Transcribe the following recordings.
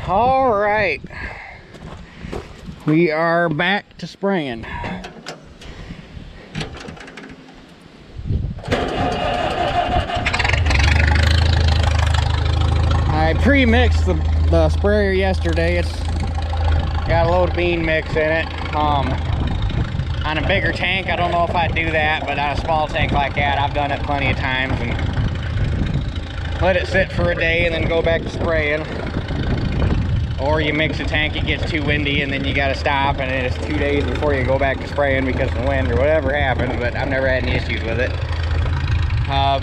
All right, we are back to spraying. I pre-mixed the sprayer yesterday. It's got a load of bean mix in it. On a bigger tank, I don't know if I'd do that, but on a small tank like that, I've done it plenty of times and let it sit for a day and then go back to spraying. Or you mix a tank, it gets too windy, and then you got to stop, and it's 2 days before you go back to spraying because of the wind or whatever happens, but I've never had any issues with it.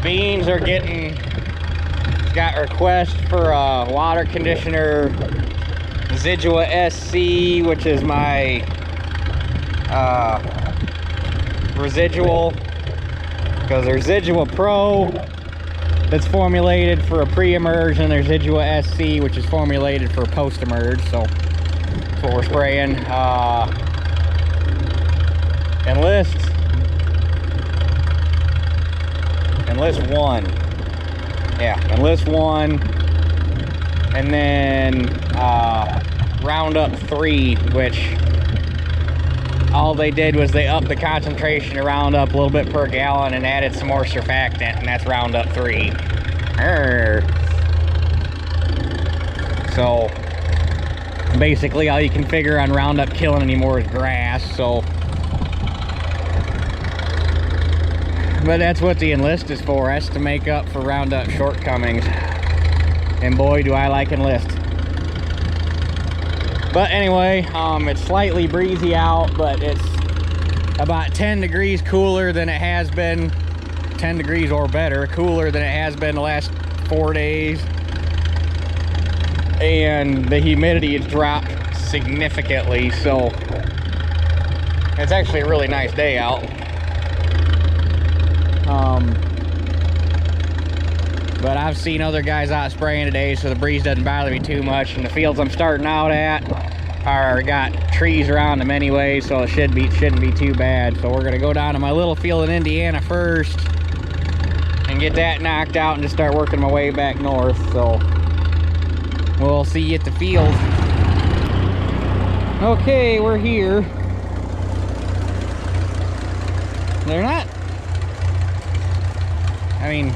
Beans are getting, got requests for a water conditioner, Zidua SC, which is my residual, because there's Zidua Pro that's formulated for a pre-emerge, and there's Zidua SC, which is formulated for a post-emerge. So that's what we're spraying. Enlist 1. Yeah, Enlist 1. And then Roundup 3, which all they did was they upped the concentration of Roundup a little bit per gallon and added some more surfactant, and that's Roundup 3. So basically all you can figure on Roundup killing anymore is grass. So, but that's what the Enlist is for. That's to make up for Roundup shortcomings. And boy, do I like Enlist. But anyway, it's slightly breezy out, but it's about 10 degrees cooler than it has been, 10 degrees or better, cooler than it has been the last 4 days. And the humidity has dropped significantly, so it's actually a really nice day out. But I've seen other guys out spraying today, so the breeze doesn't bother me too much. And the fields I'm starting out at are got trees around them anyway, so it shouldn't be too bad. So we're gonna go down to my little field in Indiana first and get that knocked out, and just start working my way back north. So we'll see you at the field. Okay, we're here. They're not, I mean,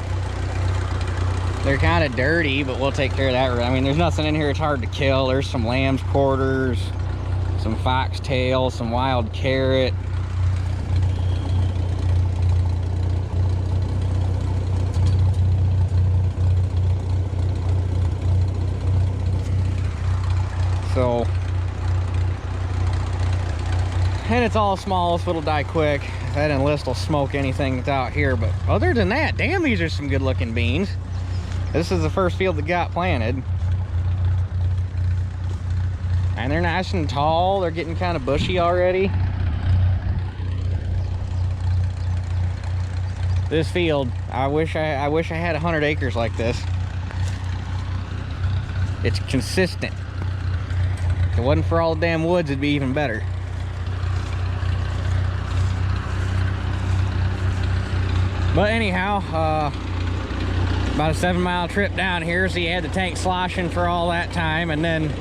they're kind of dirty, but we'll take care of that. I mean, there's nothing in here it's hard to kill. There's some lamb's quarters, some foxtail, some wild carrot. So, and it's all small, so it'll die quick. That Enlist will smoke anything that's out here. But other than that, damn, these are some good looking beans. This is the first field that got planted. And they're nice and tall. They're getting kind of bushy already. This field, I wish I had 100 acres like this. It's consistent. If it wasn't for all the damn woods, it'd be even better. But anyhow, about a 7-mile trip down here, so you had the tank sloshing for all that time, and then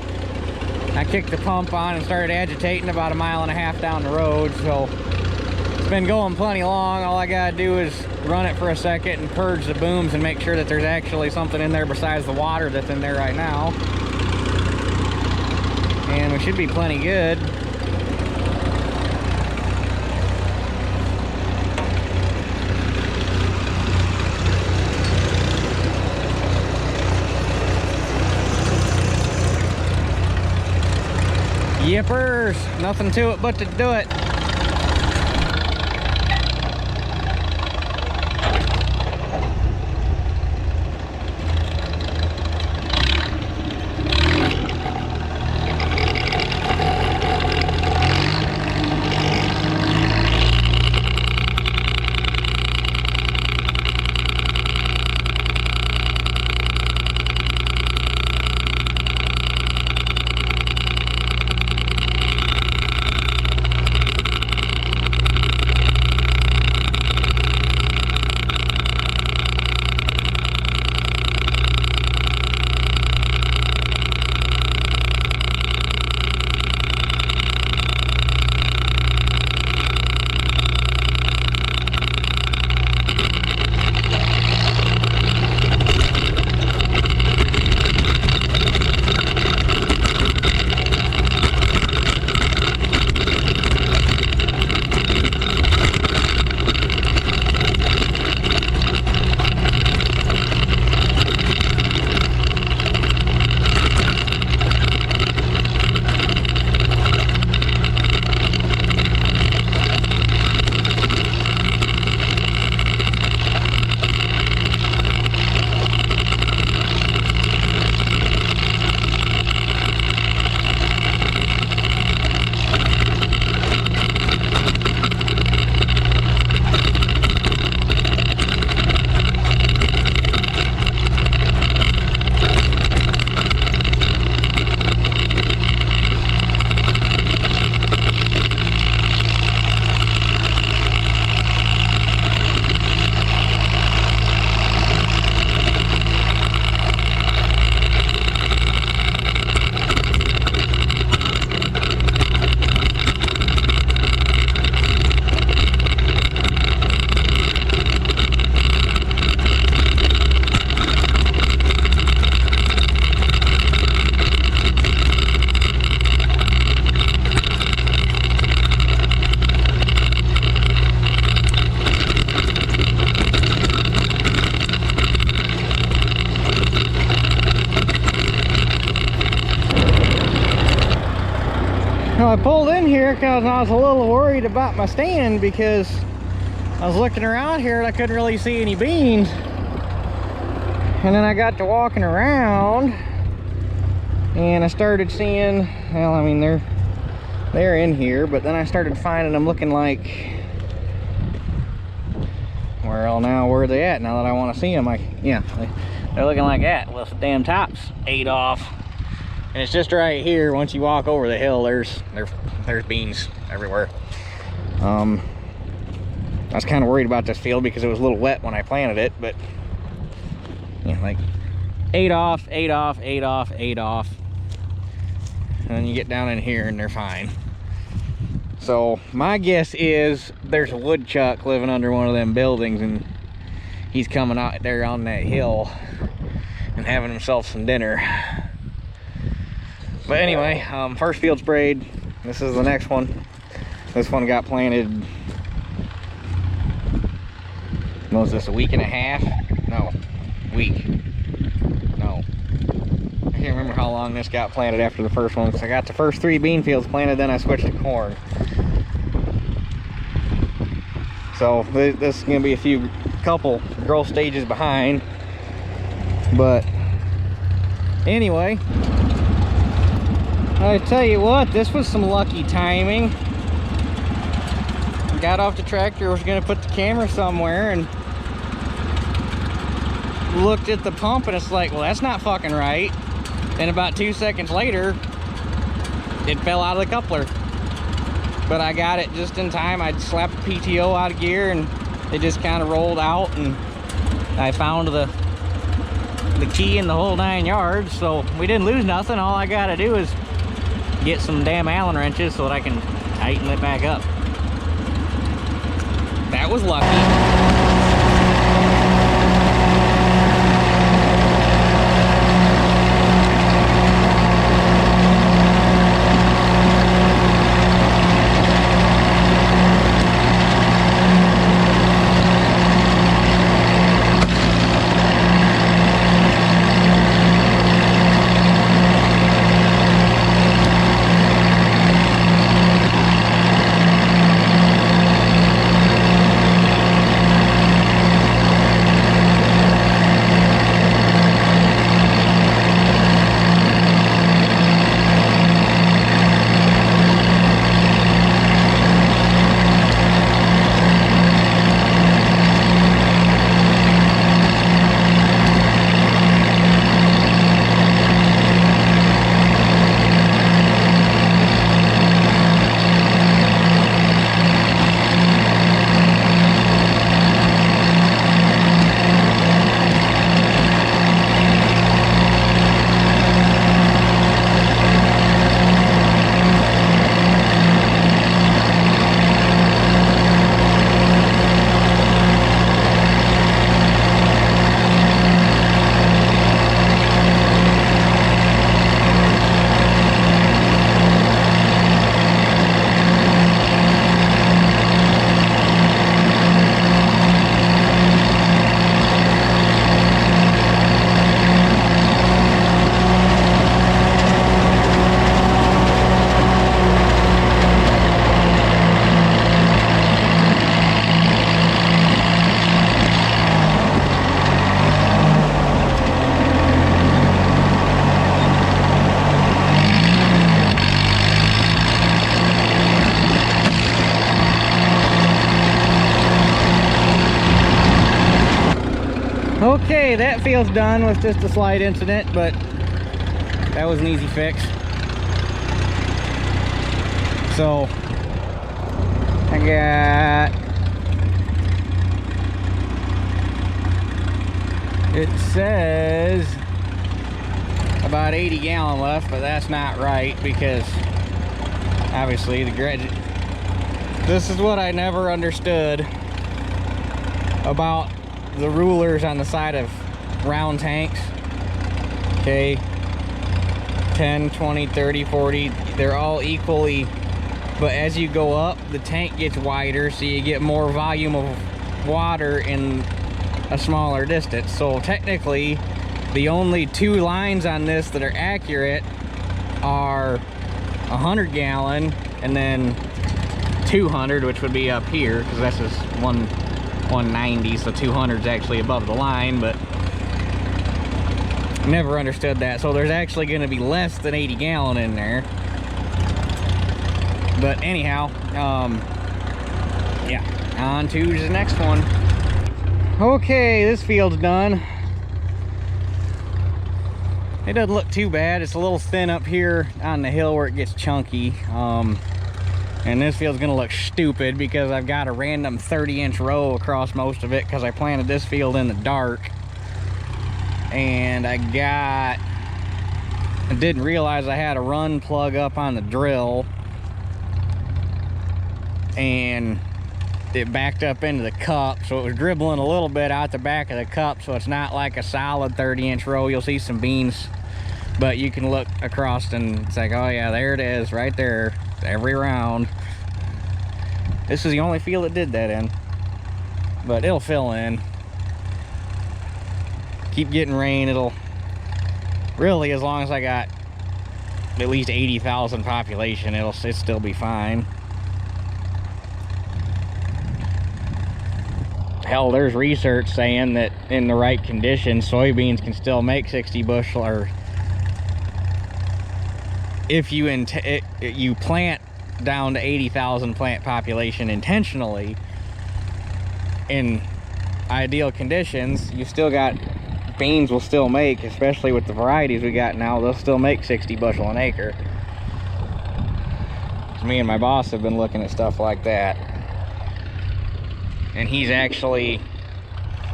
I kicked the pump on and started agitating about 1.5 miles down the road. So it's been going plenty long. All I gotta do is run it for a second and purge the booms and make sure that there's actually something in there besides the water that's in there right now, and we should be plenty good. Yippers, nothing to it but to do it. I pulled in here because I was a little worried about my stand, because I was looking around here and I couldn't really see any beans. And then I got to walking around and I started seeing, well, I mean, they're in here, but then I started finding them looking like, well, now where are they at? Now that I want to see them, yeah, they're looking like that. Well, the damn tops ate off. And it's just right here. Once you walk over the hill, there's beans everywhere. I was kind of worried about this field because it was a little wet when I planted it, but yeah, like ate off. And then you get down in here and they're fine. So my guess is there's a woodchuck living under one of them buildings, and he's coming out there on that hill and having himself some dinner. But anyway, first field sprayed. This is the next one. This one got planted, what was this, a week and a half? No, week. No. I can't remember how long this got planted after the first one, because I got the first 3 bean fields planted, then I switched to corn. So this is going to be couple growth stages behind. But anyway, I tell you what, this was some lucky timing. Got off the tractor, was gonna put the camera somewhere, and looked at the pump, and it's like, well, that's not fucking right. And about 2 seconds later, it fell out of the coupler. But I got it just in time. I slapped the PTO out of gear, and it just kind of rolled out, and I found the key in the whole 9 yards. So we didn't lose nothing. All I gotta do is get some damn Allen wrenches so that I can tighten it back up. That was lucky. Okay, that feels done with just a slight incident, but that was an easy fix. So I got, it says about 80 gallon left, but that's not right, because obviously this is what I never understood about the rulers on the side of round tanks. Okay, 10, 20, 30, 40, they're all equally, but as you go up, the tank gets wider, so you get more volume of water in a smaller distance. So technically, the only 2 lines on this that are accurate are 100 gallon and then 200, which would be up here, because this is 190, so 200 is actually above the line, but never understood that. So there's actually going to be less than 80 gallon in there. But anyhow, yeah, on to the next one. Okay, this field's done. It doesn't look too bad. It's a little thin up here on the hill where it gets chunky. And this field's gonna look stupid because I've got a random 30-inch row across most of it because I planted this field in the dark. And I didn't realize I had a run plug up on the drill, and it backed up into the cup, so it was dribbling a little bit out the back of the cup, so it's not like a solid 30-inch row. You'll see some beans, but you can look across and it's like, oh yeah, there it is right there, every round. This is the only field that did that in, but it'll fill in. Keep getting rain, it'll really, as long as I got at least 80,000 population, it'll still be fine. Hell, there's research saying that in the right conditions, soybeans can still make 60 bushel, or if you plant down to 80,000 plant population intentionally, in ideal conditions, you still got, beans will still make, especially with the varieties we got now, they'll still make 60 bushel an acre. Me and my boss have been looking at stuff like that. And he's actually,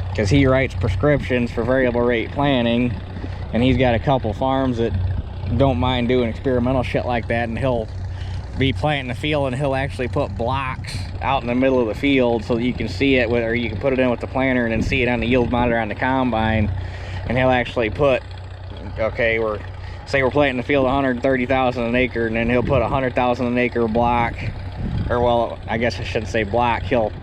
because he writes prescriptions for variable rate planting, and he's got a couple farms that don't mind doing experimental shit like that, and he'll be planting the field and he'll actually put blocks out in the middle of the field so that you can see it, or you can put it in with the planter and then see it on the yield monitor on the combine. And he'll actually put, okay, say we're planting the field 130,000 an acre, and then he'll put 100,000 an acre block, or well, I guess I shouldn't say block, he'll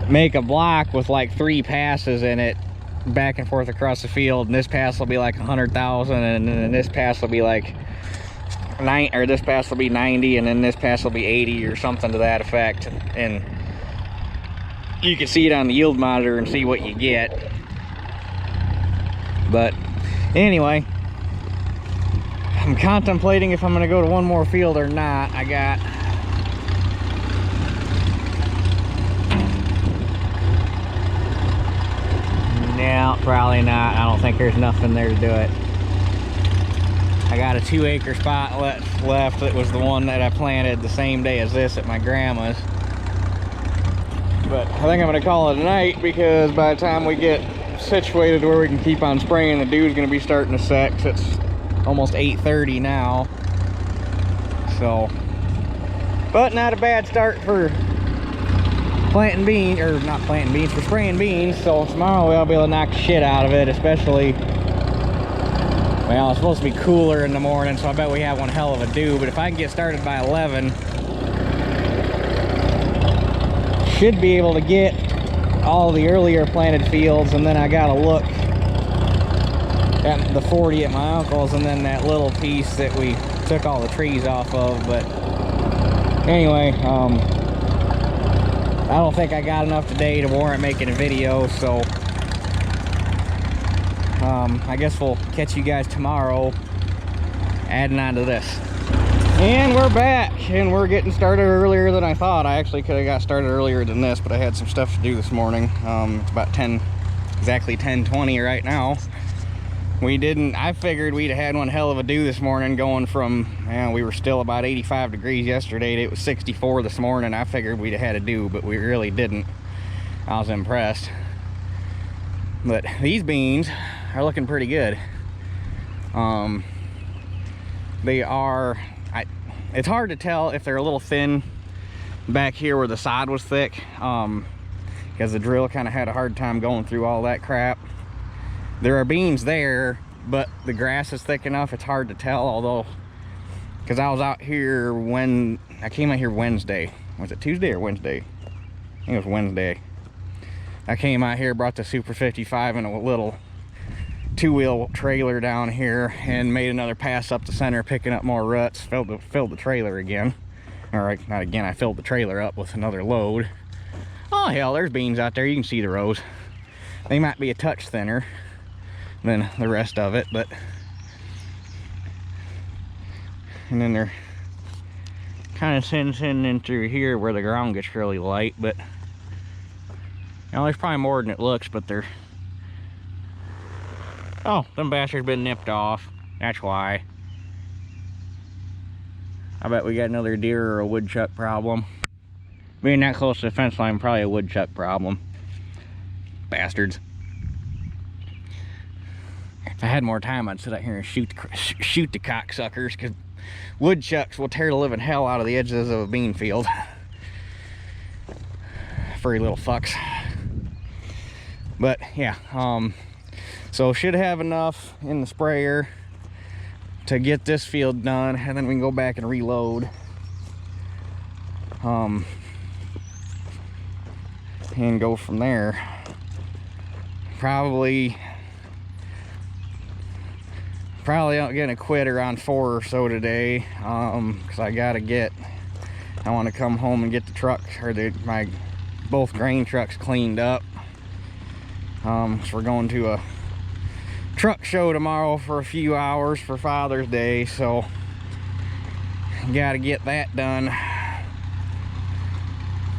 make a block with like 3 passes in it back and forth across the field, and this pass will be like 100,000, and then this pass will be like this pass will be 90, and then this pass will be 80 or something to that effect, and you can see it on the yield monitor and see what you get. But anyway, I'm contemplating if I'm going to go to one more field or not. I got no, probably not. I don't think there's nothing there to do it. I got a 2-acre spot left. It was the one that I planted the same day as this at my grandma's. But I think I'm going to call it a night, because by the time we get situated where we can keep on spraying, the dew's going to be starting to set, 'cause it's almost 8:30 now. So, but not a bad start for planting beans, or not planting beans, for spraying beans. So tomorrow we'll be able to knock the shit out of it, especially, well, it's supposed to be cooler in the morning, so I bet we have one hell of a dew. But if I can get started by 11, should be able to get all the earlier planted fields, and then I gotta look at the 40 at my uncle's, and then that little piece that we took all the trees off of. But anyway, I don't think I got enough today to warrant making a video, so I guess we'll catch you guys tomorrow adding on to this. And we're back, and we're getting started earlier than I thought. I actually could have got started earlier than this, but I had some stuff to do this morning. It's about exactly 10:20 right now. I figured we'd have had one hell of a dew this morning, going from, we were still about 85 degrees yesterday, it was 64 this morning. I figured we'd have had a dew, but we really didn't. I was impressed. But these beans are looking pretty good. They are, it's hard to tell if they're a little thin back here where the sod was thick, because the drill kind of had a hard time going through all that crap. There are beans there, but the grass is thick enough, it's hard to tell. Although, because I was out here when I came out here Wednesday. Was it Tuesday or Wednesday? I think it was Wednesday. I came out here, brought the Super 55 in a little 2-wheel trailer down here, and made another pass up the center, picking up more ruts, filled the trailer again. All right, not again. I filled the trailer up with another load. Oh hell, there's beans out there. You can see the rows. They might be a touch thinner than the rest of it, but and then they're kind of sending in through here where the ground gets really light, but you know, there's probably more than it looks, but they're, oh, them bastards been nipped off. That's why. I bet we got another deer or a woodchuck problem. Being that close to the fence line, probably a woodchuck problem. Bastards. If I had more time, I'd sit out here and shoot the cocksuckers, because woodchucks will tear the living hell out of the edges of a bean field. Furry little fucks. But yeah, so should have enough in the sprayer to get this field done, and then we can go back and reload. And go from there. Probably gonna quit around 4 or so today, because I want to come home and get the truck, or my both grain trucks cleaned up. So we're going to a truck show tomorrow for a few hours for Father's Day, so got to get that done.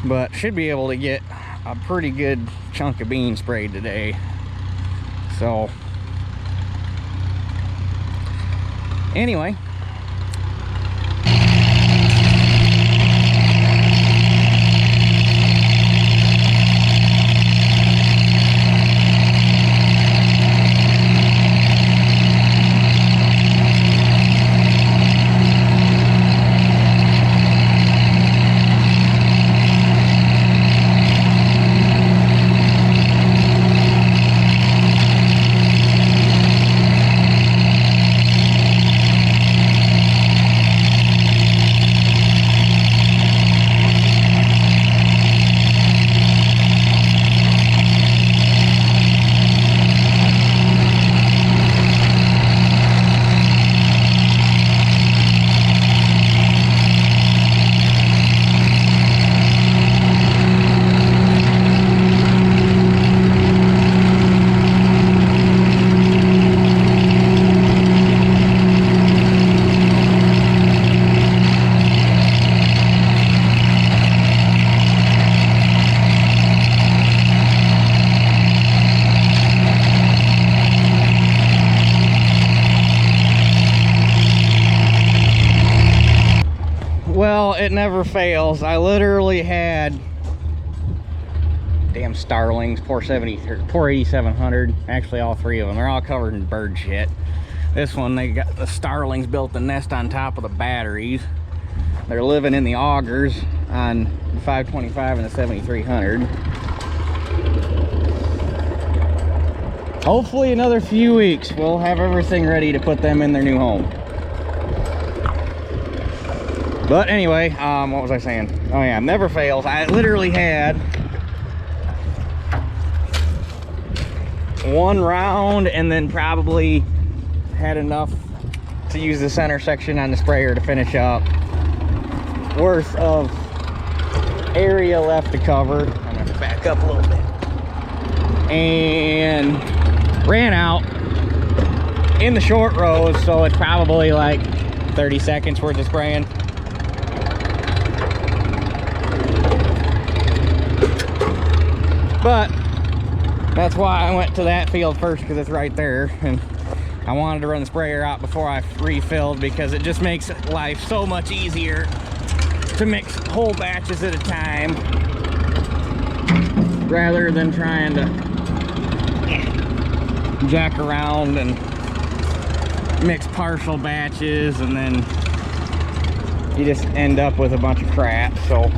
But should be able to get a pretty good chunk of bean sprayed today. So anyway, well, it never fails. I literally had damn starlings, poor 8700. Actually, all 3 of them. They're all covered in bird shit. This one, they got the starlings built the nest on top of the batteries. They're living in the augers on the 525 and the 7300. Hopefully another few weeks we'll have everything ready to put them in their new home. But anyway, what was I saying? Oh yeah, never fails. I literally had 1 round, and then probably had enough to use the center section on the sprayer to finish up, worth of area left to cover. I'm gonna back up a little bit. And ran out in the short rows, so it's probably like 30 seconds worth of spraying. But that's why I went to that field first, because it's right there, and I wanted to run the sprayer out before I refilled, because it just makes life so much easier to mix whole batches at a time rather than trying to jack around and mix partial batches, and then you just end up with a bunch of crap. So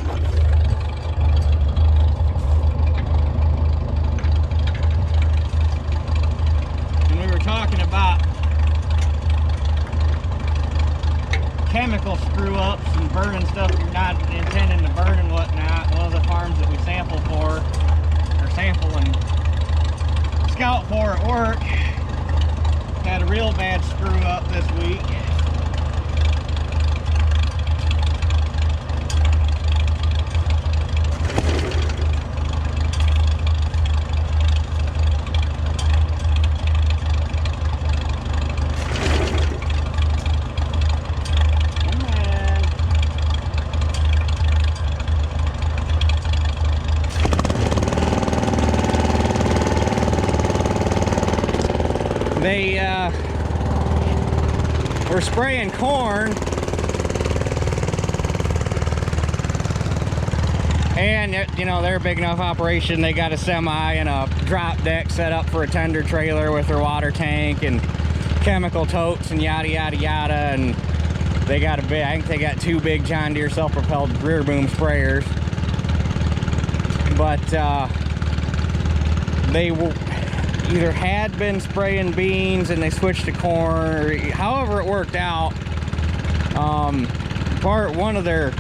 talking about chemical screw-ups and burning stuff you're not intending to burn and whatnot. One of the farms that we sample for, or sample and scout for at work, had a real bad screw-up this week. they were spraying corn, and you know, they're a big enough operation. They got a semi and a drop deck set up for a tender trailer with their water tank and chemical totes and yada yada yada. And they got a big, I think they got 2 big John Deere self-propelled rear boom sprayers. But they either had been spraying beans and they switched to corn, or however it worked out. One of their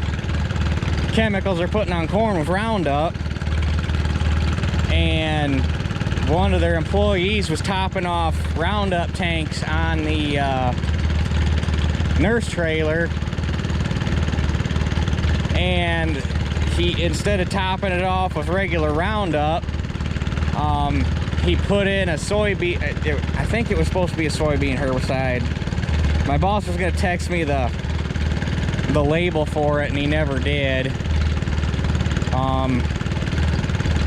chemicals they're putting on corn was Roundup, and one of their employees was topping off Roundup tanks on the nurse trailer, and he, instead of topping it off with regular Roundup, he put in a soybean, I think it was supposed to be a soybean herbicide. My boss was going to text me the label for it, and he never did.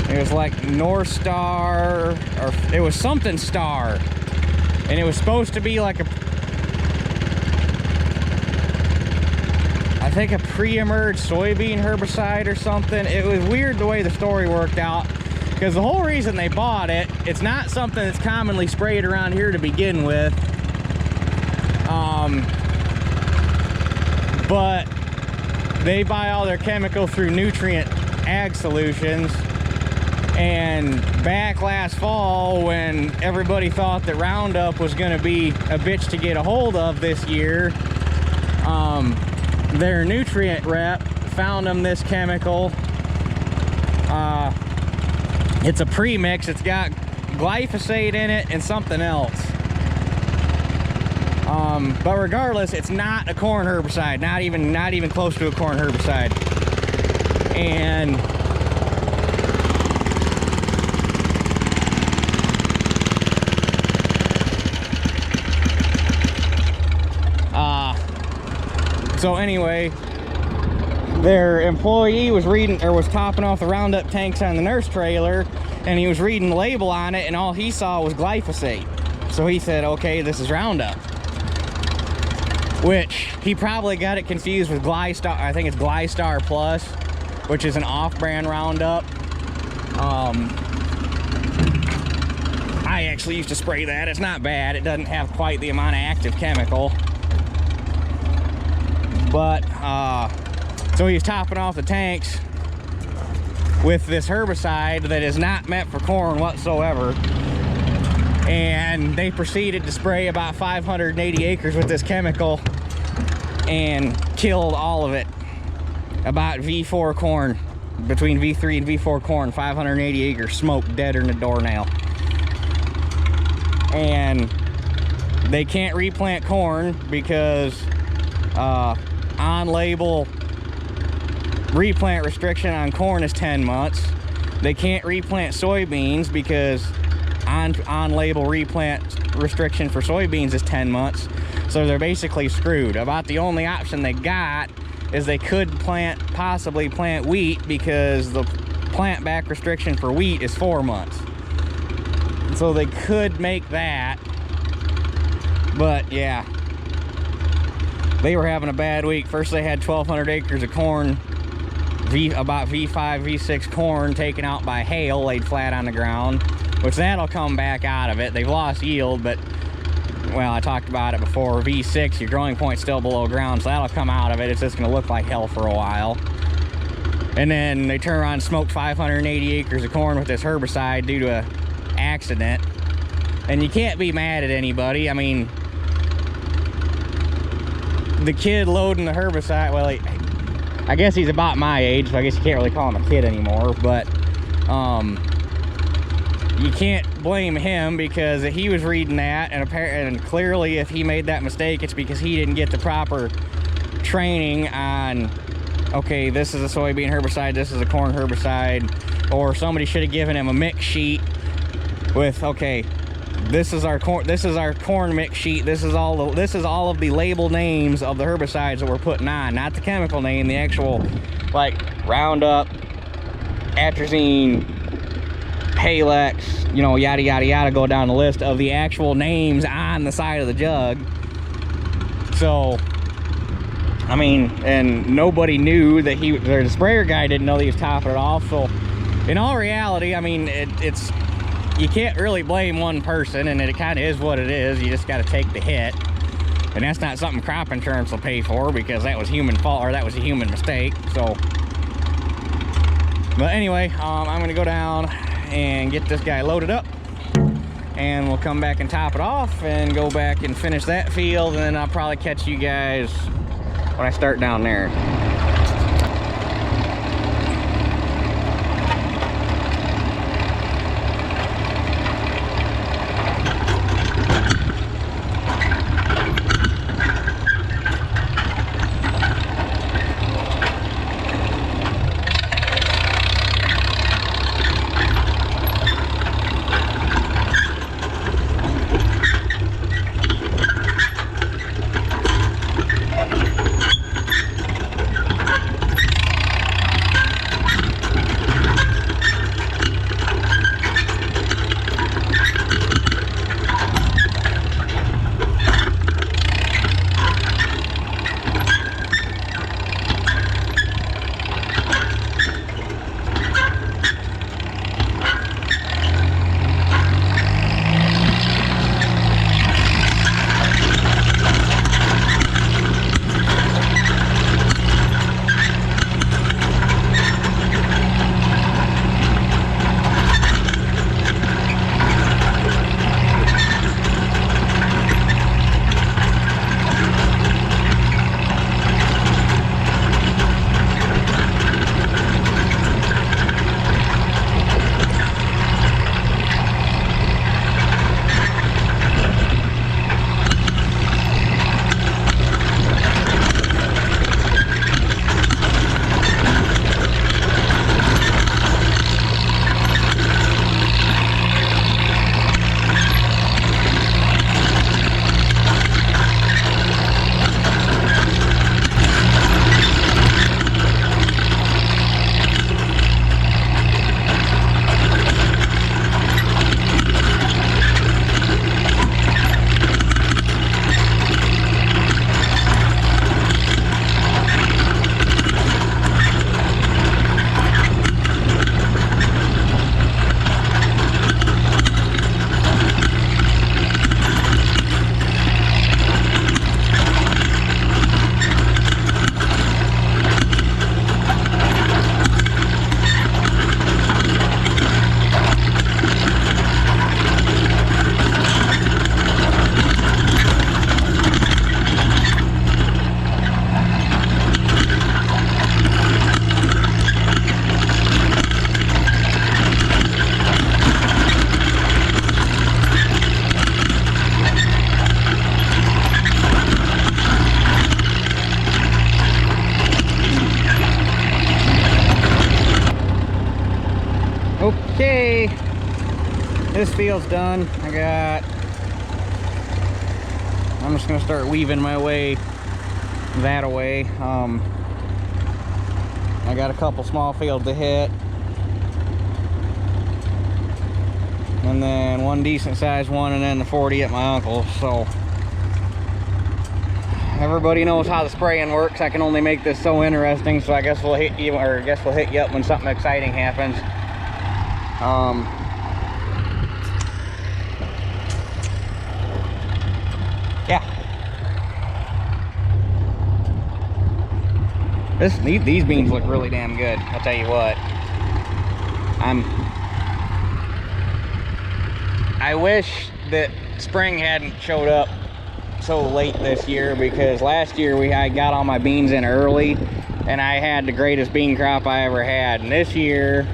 It was like North Star, or it was something Star, and it was supposed to be like I think a pre-emerged soybean herbicide or something. It was weird the way the story worked out, because the whole reason they bought it, it's not something that's commonly sprayed around here to begin with. But they buy all their chemical through Nutrient Ag Solutions, and back last fall, when everybody thought that Roundup was going to be a bitch to get a hold of this year, their nutrient rep found them this chemical. It's a premix. It's got glyphosate in it and something else. But regardless, it's not a corn herbicide. Not even close to a corn herbicide. And so anyway, their employee was reading, or was topping off the Roundup tanks on the nurse trailer, and he was reading the label on it, and all he saw was glyphosate. So he said, okay, this is Roundup. Which, he probably got it confused with Glystar. I think it's Glystar Plus, which is an off-brand Roundup. I actually used to spray that. It's not bad. It doesn't have quite the amount of active chemical. But, so he was topping off the tanks with this herbicide that is not meant for corn whatsoever. And they proceeded to spray about 580 acres with this chemical and killed all of it. About V4 corn, between V3 and V4 corn, 580 acres smoked deader than a doornail. And they can't replant corn because on-label replant restriction on corn is 10 months. They can't replant soybeans because on-label replant restriction for soybeans is 10 months. So they're basically screwed. About the only option they got is they could possibly plant wheat, because the plant back restriction for wheat is 4 months. So they could make that. But yeah, they were having a bad week. First they had 1,200 acres of corn, about V5, V6 corn taken out by hail, laid flat on the ground, which that'll come back out of it. They've lost yield, but, well, I talked about it before. V6, your growing point's still below ground, so that'll come out of it. It's just gonna look like hell for a while. And then they turn around and smoke 580 acres of corn with this herbicide due to an accident. And you can't be mad at anybody. I mean, the kid loading the herbicide, well, I guess he's about my age, so I guess you can't really call him a kid anymore, but you can't blame him, because he was reading that, and clearly if he made that mistake, it's because he didn't get the proper training on, okay, this is a soybean herbicide, this is a corn herbicide, or somebody should have given him a mix sheet with, okay, this is our corn mix sheet. This is all of the label names of the herbicides that we're putting on, not the chemical name, the actual, like, Roundup, atrazine, Halex, you know, yada yada yada, go down the list of the actual names on the side of the jug. So I mean, and nobody knew that the sprayer guy didn't know that he was topping it off. So in all reality, I mean, it's you can't really blame one person, and it kind of is what it is. You just got to take the hit, and that's not something crop insurance will pay for, because that was human fault, or that was a human mistake. So but anyway, I'm gonna go down and get this guy loaded up, and we'll come back and top it off and go back and finish that field, and then I'll probably catch you guys when I start down there. Okay, this field's done. I'm just gonna start weaving my way that away. I got a couple small fields to hit, and then one decent sized one, and then the 40 at my uncle's. So everybody knows how the spraying works. I can only make this so interesting, so I guess we'll hit you, or I guess we'll hit you up when something exciting happens. Yeah. These beans look really damn good, I'll tell you what. I wish that spring hadn't showed up so late this year, because last year I got all my beans in early, and I had the greatest bean crop I ever had. And this year,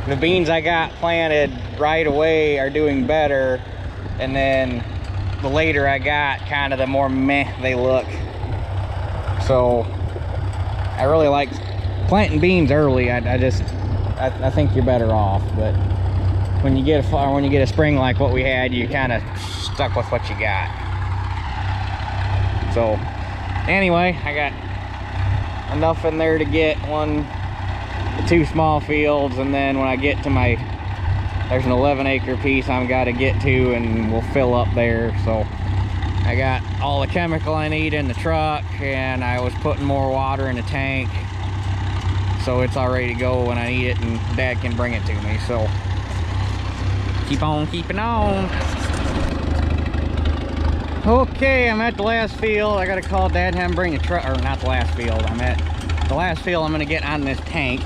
the beans I got planted right away are doing better, and then the later I got, kind of the more meh they look. So I really like planting beans early. I think you're better off. But when you get a spring like what we had, you kind of stuck with what you got. So anyway, I got enough in there to get 2 small fields, and then when I get to my there's an 11-acre piece I've got to get to, and we'll fill up there. So I got all the chemical I need in the truck, and I was putting more water in the tank, so it's all ready to go when I need it, and Dad can bring it to me. So keep on keeping on. Okay, I'm at the last field. I gotta call Dad and have him bring the truck, or not the last field. I'm at the last field I'm gonna get on this tank.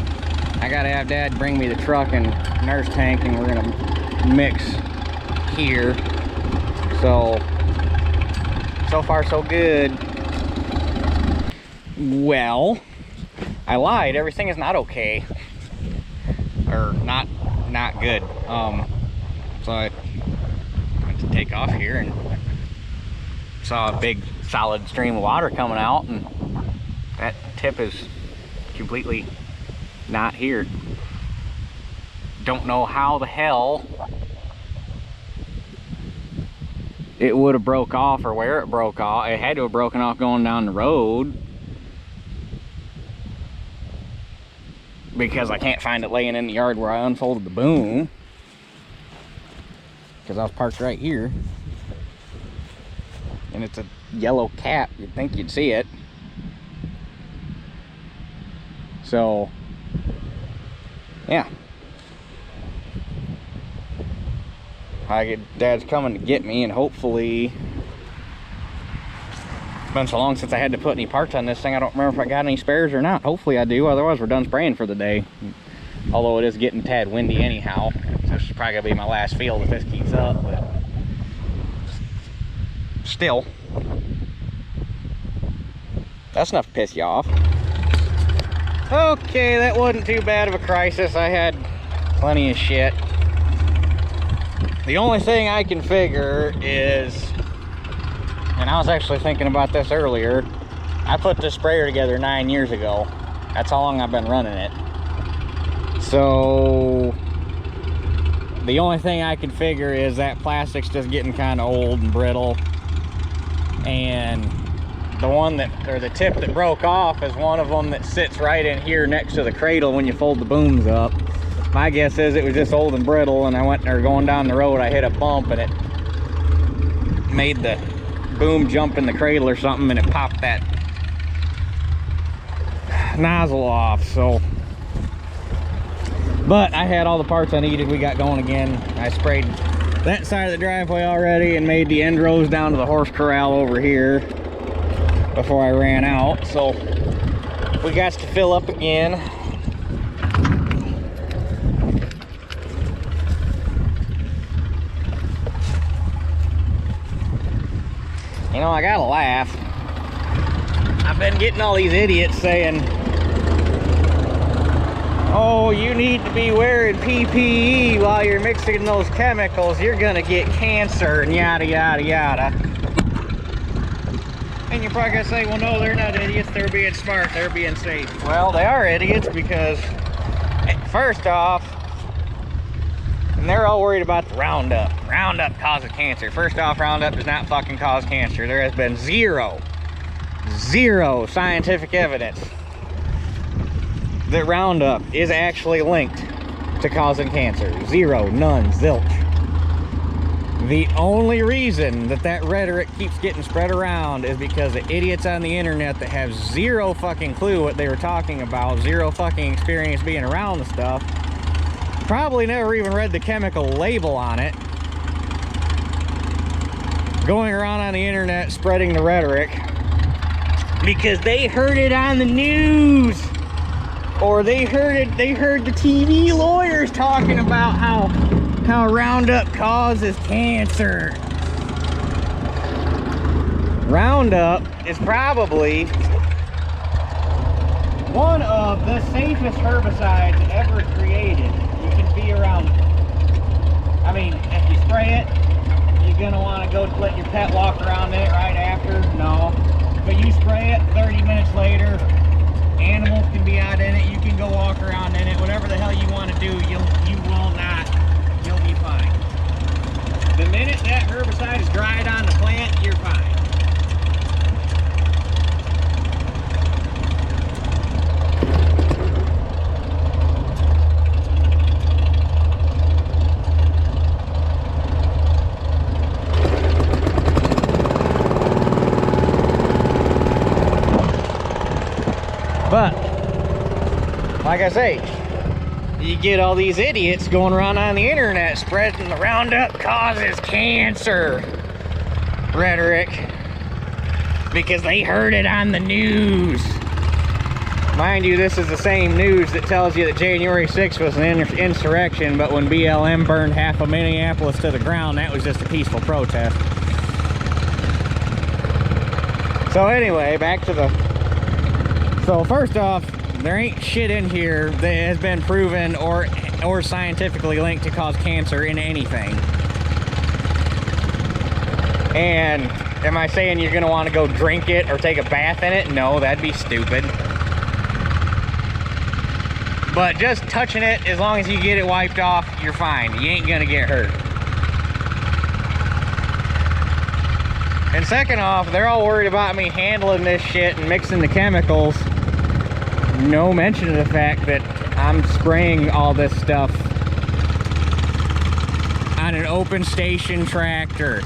I gotta have Dad bring me the truck and nurse tank, and we're gonna mix here. So far so good. Well, I lied. Everything is not okay, or not good. So I went to take off here and saw a big solid stream of water coming out, and that tip is completely not here. Don't know how the hell it would have broke off, or where it broke off. It had to have broken off going down the road, because I can't find it laying in the yard where I unfolded the boom, because I was parked right here, and it's a yellow cap. You'd think you'd see it. So yeah, Dad's coming to get me, and hopefully, it's been so long since I had to put any parts on this thing, I don't remember if I got any spares or not. Hopefully I do, otherwise we're done spraying for the day. Although it is getting tad windy anyhow. This is probably gonna be my last field if this keeps up, but still, that's enough to piss you off. Okay, that wasn't too bad of a crisis. I had plenty of shit. The only thing I can figure is, and I was actually thinking about this earlier, I put this sprayer together 9 years ago. That's how long I've been running it. So the only thing I can figure is that plastic's just getting kind of old and brittle, and the one that, or the tip that broke off, is one of them that sits right in here next to the cradle when you fold the booms up. My guess is it was just old and brittle, and I went there going down the road, I hit a bump and it made the boom jump in the cradle or something, and it popped that nozzle off. So, but I had all the parts I needed. We got going again. I sprayed that side of the driveway already and made the end rows down to the horse corral over here before I ran out. So we got to fill up again. You know, I gotta laugh. I've been getting all these idiots saying, oh, you need to be wearing PPE while you're mixing those chemicals, you're gonna get cancer, and yada yada yada. And you're probably gonna say, well, no, they're not idiots, they're being smart, they're being safe. Well, they are idiots, because first off, and they're all worried about the Roundup. Roundup causes cancer. First off, Roundup does not fucking cause cancer. There has been zero scientific evidence that Roundup is actually linked to causing cancer. Zero, none, zilch. The only reason that rhetoric keeps getting spread around is because the idiots on the internet that have zero fucking clue what they were talking about, zero fucking experience being around the stuff, probably never even read the chemical label on it, going around on the internet spreading the rhetoric because they heard it on the news, or they heard the TV lawyers talking about how Roundup causes cancer. Roundup is probably one of the safest herbicides ever created. You can be around, I mean, if you spray it, you're gonna want to go let your pet walk around in it right after. No, but you spray it 30 minutes later, animals can be out in it, you can go walk around in it, whatever the hell you want to do, you will not, you'll be fine. The minute that herbicide is dried on the plant, you're fine. like I say, you get all these idiots going around on the internet spreading the Roundup causes cancer rhetoric because they heard it on the news. Mind you, this is the same news that tells you that January 6th was an insurrection, but when BLM burned half of Minneapolis to the ground, that was just a peaceful protest. So anyway, back to the... So first off, there ain't shit in here that has been proven or scientifically linked to cause cancer in anything. And am I saying you're gonna want to go drink it or take a bath in it? No, that'd be stupid. But just touching it, as long as you get it wiped off, you're fine. You ain't gonna get hurt. And second off, they're all worried about me handling this shit and mixing the chemicals. No mention of the fact that I'm spraying all this stuff on an open station tractor.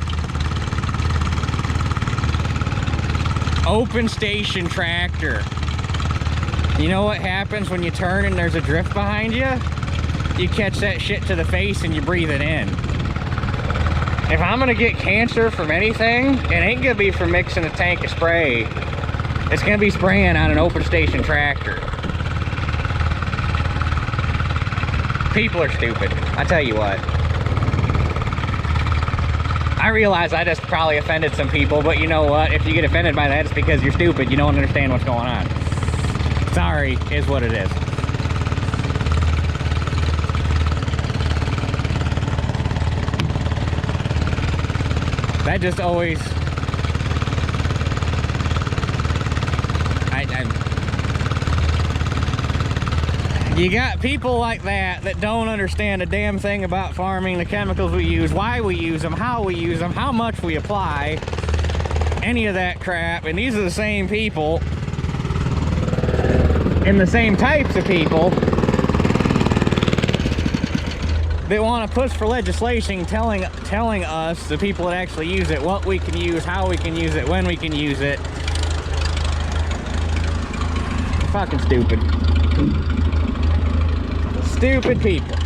Open station tractor. You know what happens when you turn and there's a drift behind you? You catch that shit to the face and you breathe it in. If I'm gonna get cancer from anything, it ain't gonna be from mixing a tank of spray. It's gonna be spraying on an open station tractor. People are stupid, I tell you what. I realize I just probably offended some people, but you know what? If you get offended by that, it's because you're stupid. You don't understand what's going on. Sorry, is what it is. That just always... You got people like that don't understand a damn thing about farming, the chemicals we use, why we use them, how we use them, how much we apply, any of that crap. And these are the same people and the same types of people that want to push for legislation telling us, the people that actually use it, what we can use, how we can use it, when we can use it. Fucking stupid. Stupid people.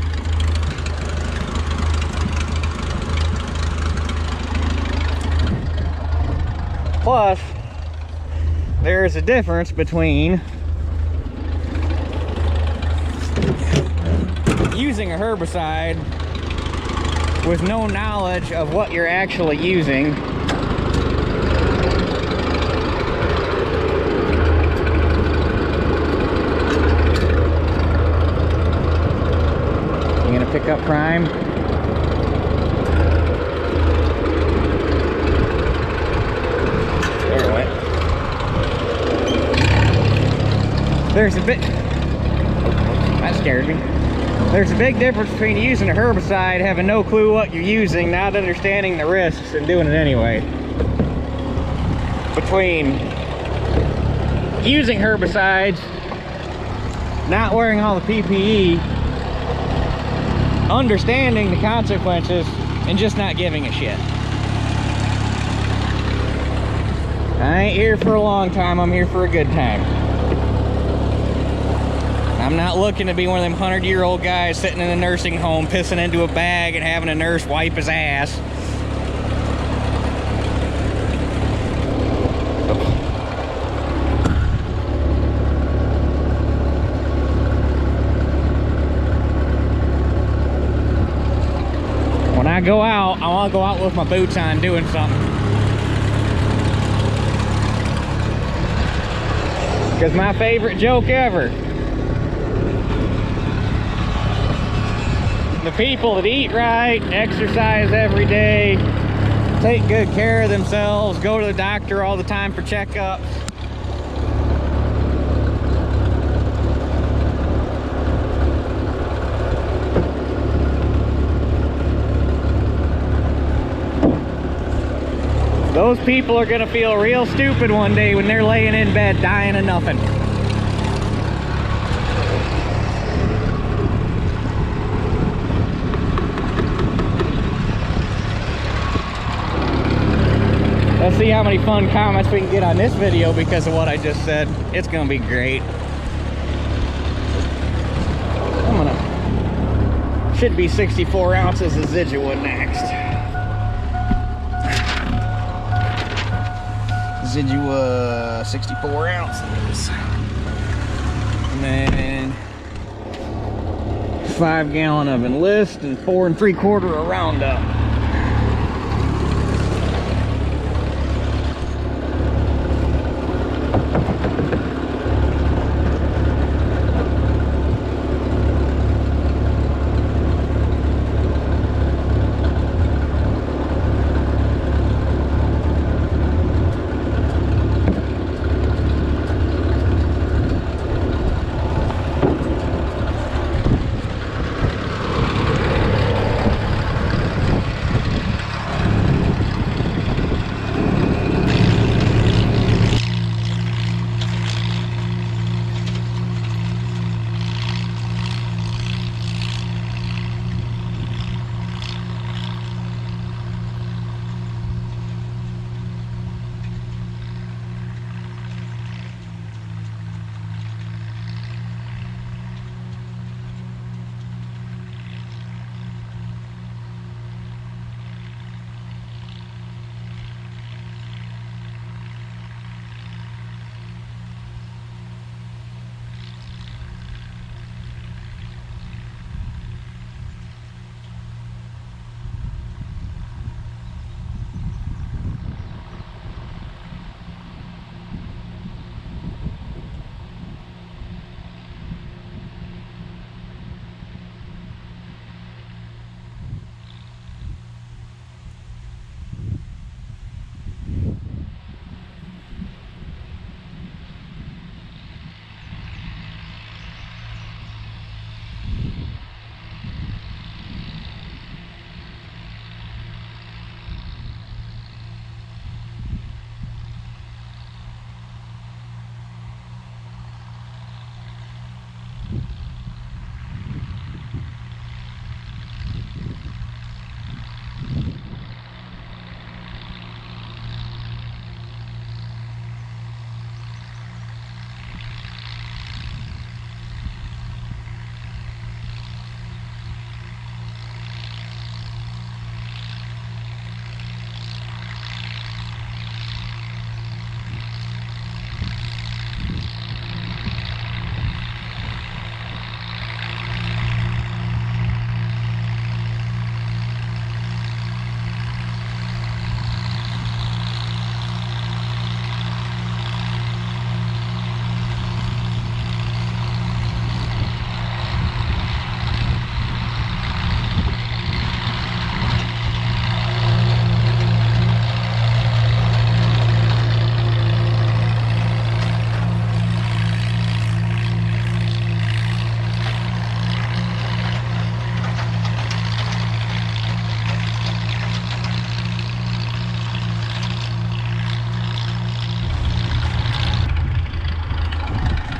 Plus, there's a difference between using a herbicide with no knowledge of what you're actually using pick up crime. There it went. There's a bit... That scared me. There's a big difference between using a herbicide, having no clue what you're using, not understanding the risks, and doing it anyway. Between using herbicides, not wearing all the PPE, understanding the consequences, and just not giving a shit. I ain't here for a long time, I'm here for a good time. I'm not looking to be one of them 100-year-old guys sitting in a nursing home pissing into a bag and having a nurse wipe his ass. When I go out, I want to go out with my boots on doing something. Because my favorite joke ever, the people that eat right, exercise every day, take good care of themselves, go to the doctor all the time for checkups, those people are gonna feel real stupid one day when they're laying in bed dying of nothing. Let's see how many fun comments we can get on this video because of what I just said. It's gonna be great. should be 64 ounces of Zidua next. Zidua 64 ounces. And then 5 gallon of Enlist and 4 3/4 of Roundup.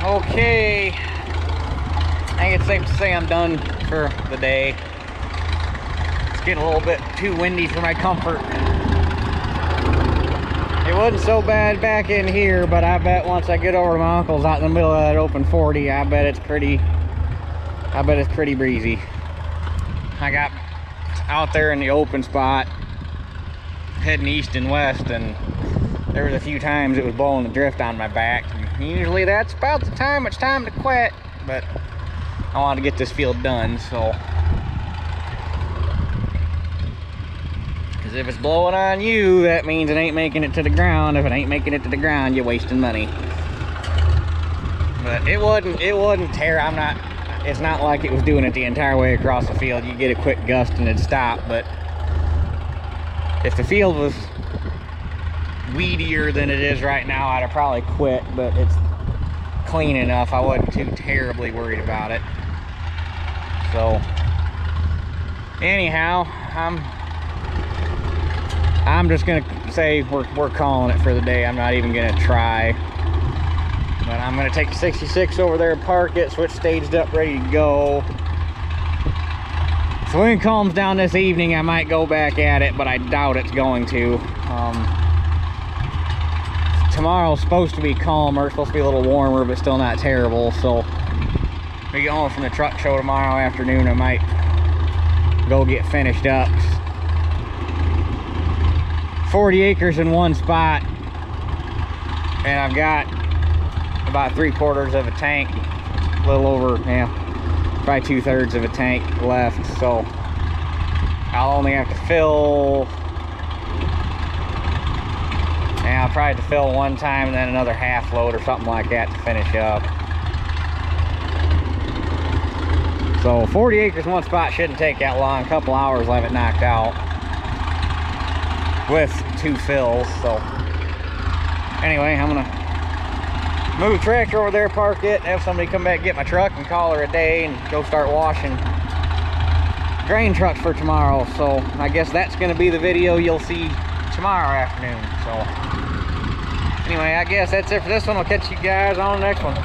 Okay, I think it's safe to say I'm done for the day. It's getting a little bit too windy for my comfort. It wasn't so bad back in here, but I bet once I get over to my uncle's out in the middle of that open 40, I bet it's pretty breezy. I got out there in the open spot, heading east and west, and there was a few times it was blowing the drift on my back. Usually that's about the time it's time to quit, but I want to get this field done, so. Because if it's blowing on you, that means it ain't making it to the ground. If it ain't making it to the ground, you're wasting money. But it wasn't terrible. It's not like it was doing it the entire way across the field. You get a quick gust and it'd stop, but if the field was weedier than it is right now, I'd have probably quit, but it's clean enough. I wasn't too terribly worried about it. So anyhow, I'm just gonna say we're calling it for the day. I'm not even gonna try, but I'm gonna take the 66 over there and park it, so it's staged up, ready to go. So when it calms down this evening, I might go back at it, but I doubt it's going to. Tomorrow's supposed to be calmer. It's supposed to be a little warmer, but still not terrible. So we get home from the truck show tomorrow afternoon, I might go get finished up. 40 acres in one spot, and I've got about 3/4 of a tank, a little over, yeah, probably 2/3 of a tank left. So I'll only have to fill, yeah, I'll probably have to fill one time and then another half load or something like that to finish up. So 40 acres in one spot shouldn't take that long. A couple hours, I'll have it knocked out with 2 fills. So anyway, I'm gonna move the tractor over there, park it, have somebody come back, get my truck, and call her a day and go start washing grain trucks for tomorrow. So I guess that's gonna be the video you'll see tomorrow afternoon. So anyway, I guess that's it for this one. I'll catch you guys on the next one.